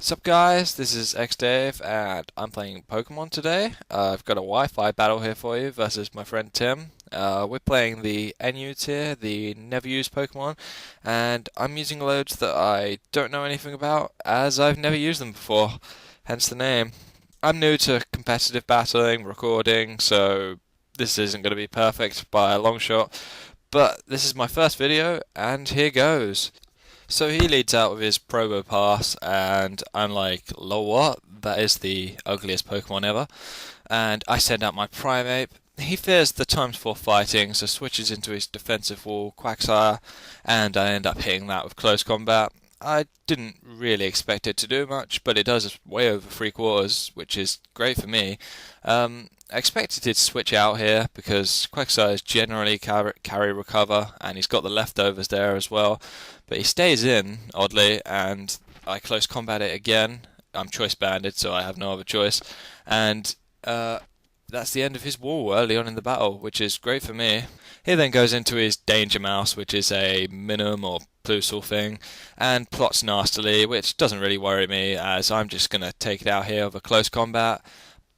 Sup guys, this is XDave and I'm playing Pokemon today. I've got a Wi-Fi battle here for you versus my friend Tim. We're playing the NU tier, the never used Pokemon, and I'm using loads that I don't know anything about as I've never used them before, hence the name. I'm new to competitive battling, recording, so this isn't going to be perfect by a long shot, but this is my first video and here goes. So he leads out with his Probopass, and I'm like, lol, what? That is the ugliest Pokemon ever. And I send out my Primeape. He fears the times 4 fighting, so switches into his defensive wall, Quagsire, and I end up hitting that with close combat. I didn't really expect it to do much, but it does way over 3/4, which is great for me. I expected it to switch out here because Quagsire is generally carry recover, and he's got the leftovers there as well. But he stays in, oddly, and I close combat it again. I'm choice banded, so I have no other choice. And that's the end of his wall early on in the battle, which is great for me. He then goes into his Danger Mouse, which is a minimum or Plusle thing, and plots nastily, which doesn't really worry me, as I'm just going to take it out here with a close combat.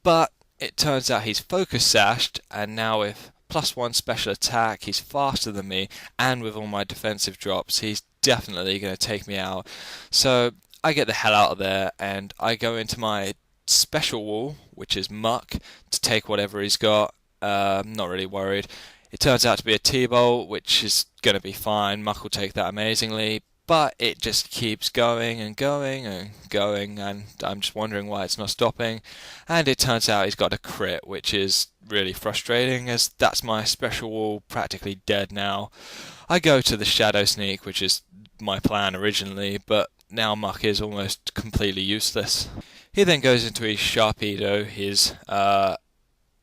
But it turns out he's focus sashed, and now with +1 special attack, he's faster than me, and with all my defensive drops, he's definitely going to take me out. So I get the hell out of there, and I go into my special wall, which is Muck, to take whatever he's got. I'm not really worried. It turns out to be a T-Bolt, which is going to be fine. Muck will take that amazingly, but it just keeps going and going and going, and I'm just wondering why it's not stopping. And it turns out he's got a crit, which is really frustrating, as that's my special wall practically dead now. I go to the Shadow Sneak, which is my plan originally, but now Muck is almost completely useless. He then goes into his Sharpedo, his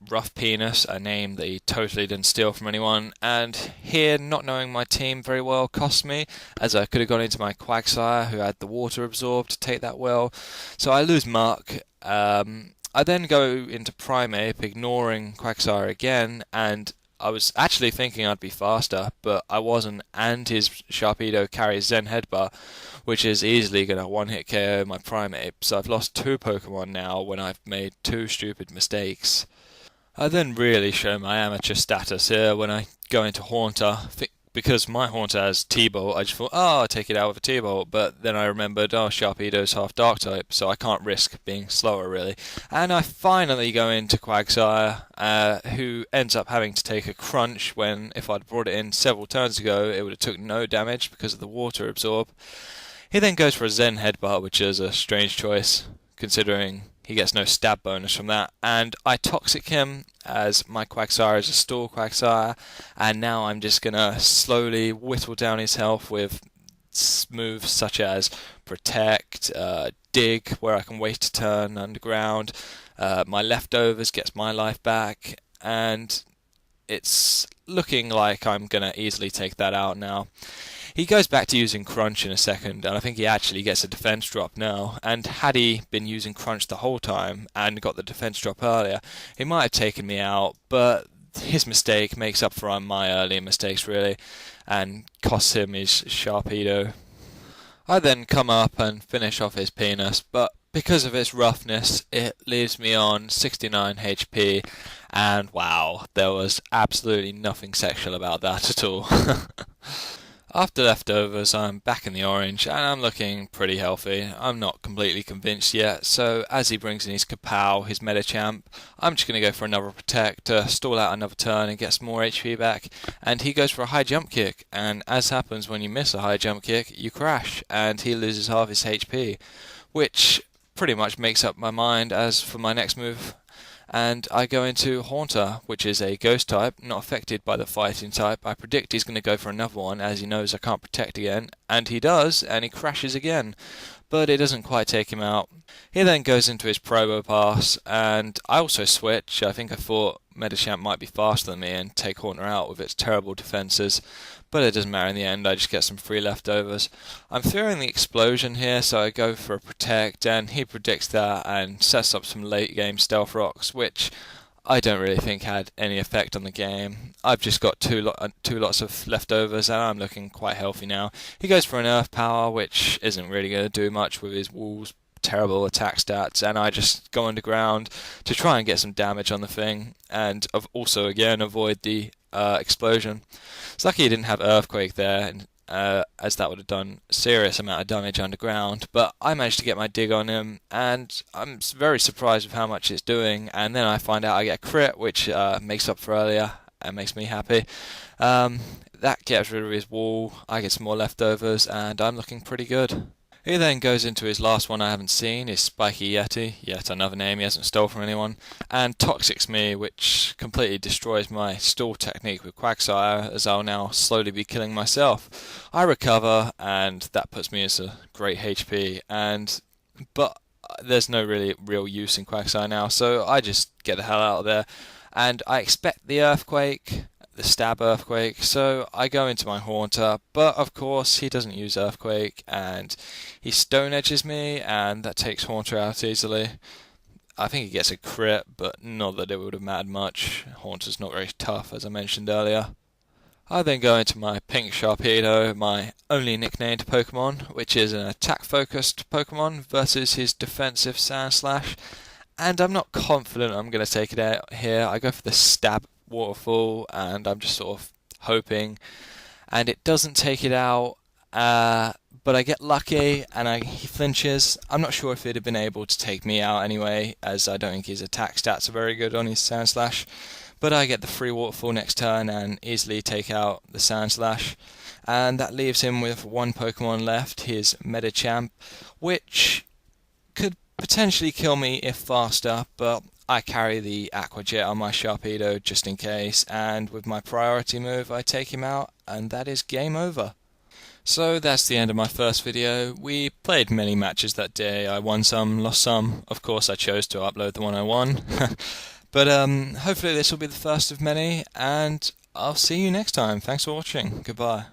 Rough Penis, a name that he totally didn't steal from anyone, and here, not knowing my team very well cost me, as I could have gone into my Quagsire, who had the water absorbed, to take that well, so I lose Muck. I then go into Primeape, ignoring Quagsire again, and I was actually thinking I'd be faster, but I wasn't, and his Sharpedo carries Zen Headbutt, which is easily going to one-hit KO my Primeape, so I've lost 2 Pokemon now when I've made 2 stupid mistakes. I then really show my amateur status here when I go into Haunter. Because my Haunter has T-Bolt, I just thought, oh, I'll take it out with a T-Bolt. But then I remembered, oh, Sharpedo's half Dark type, so I can't risk being slower, really. And I finally go into Quagsire, who ends up having to take a crunch when, if I'd brought it in several turns ago, it would have took no damage because of the water absorb. He then goes for a Zen Headbutt, which is a strange choice, considering he gets no stab bonus from that, and I Toxic him as my Quagsire is a Stall Quagsire, and now I'm just gonna slowly whittle down his health with moves such as Protect, Dig, where I can wait a turn underground, my Leftovers gets my life back, and it's looking like I'm gonna easily take that out now. He goes back to using Crunch in a second, and I think he actually gets a defense drop now. And had he been using Crunch the whole time and got the defense drop earlier, he might have taken me out, but his mistake makes up for my earlier mistakes, really, and costs him his Sharpedo. I then come up and finish off his penis, but because of its roughness, it leaves me on 69 HP, and wow, there was absolutely nothing sexual about that at all. After Leftovers, I'm back in the orange, and I'm looking pretty healthy. I'm not completely convinced yet, so as he brings in his Kapow, his Medicham, I'm just going to go for another Protect to stall out another turn and get some more HP back, and he goes for a high jump kick, and as happens when you miss a high jump kick, you crash, and he loses half his HP, which pretty much makes up my mind as for my next move. And I go into Haunter, which is a Ghost type, not affected by the Fighting type. I predict he's going to go for another one, as he knows I can't Protect again, and he does, and he crashes again, but it doesn't quite take him out. He then goes into his Probopass, and I also switch. I think I thought Medicham might be faster than me and take Haunter out with its terrible defences, but it doesn't matter in the end, I just get some free Leftovers. I'm fearing the explosion here, so I go for a Protect, and he predicts that and sets up some late game Stealth Rocks, which I don't really think had any effect on the game. I've just got two lots of Leftovers, and I'm looking quite healthy now. He goes for an Earth Power, which isn't really going to do much with his walls terrible attack stats, and I just go underground to try and get some damage on the thing, and also again avoid the explosion. It's lucky he didn't have Earthquake there, and as that would have done a serious amount of damage underground, but I managed to get my dig on him, and I'm very surprised with how much it's doing, and then I find out I get a crit, which makes up for earlier, and makes me happy. That gets rid of his wall, I get some more leftovers, and I'm looking pretty good. He then goes into his last one I haven't seen, his Spiky Yeti, yet another name he hasn't stole from anyone, and Toxics me, which completely destroys my stall technique with Quagsire, as I'll now slowly be killing myself. I recover, and that puts me as a great HP, but there's no really real use in Quagsire now, so I just get the hell out of there, and I expect the Earthquake, the stab Earthquake, so I go into my Haunter, but of course he doesn't use Earthquake, and he Stone Edges me, and that takes Haunter out easily. I think he gets a crit, but not that it would have mattered much. Haunter's not very tough, as I mentioned earlier. I then go into my Pink Sharpedo, my only nicknamed Pokemon, which is an attack-focused Pokemon versus his defensive Sandslash, and I'm not confident I'm going to take it out here. I go for the Stab Waterfall, and I'm just sort of hoping, and it doesn't take it out, but I get lucky, and he flinches. I'm not sure if he'd have been able to take me out anyway, as I don't think his attack stats are very good on his Sandslash, but I get the free Waterfall next turn and easily take out the Sandslash, and that leaves him with one Pokemon left, his Medicham, which could potentially kill me if faster, but I carry the Aqua Jet on my Sharpedo just in case, and with my priority move I take him out, and that is game over. So that's the end of my first video. We played many matches that day. I won some, lost some. Of course I chose to upload the one I won. But hopefully this will be the first of many, and I'll see you next time. Thanks for watching. Goodbye.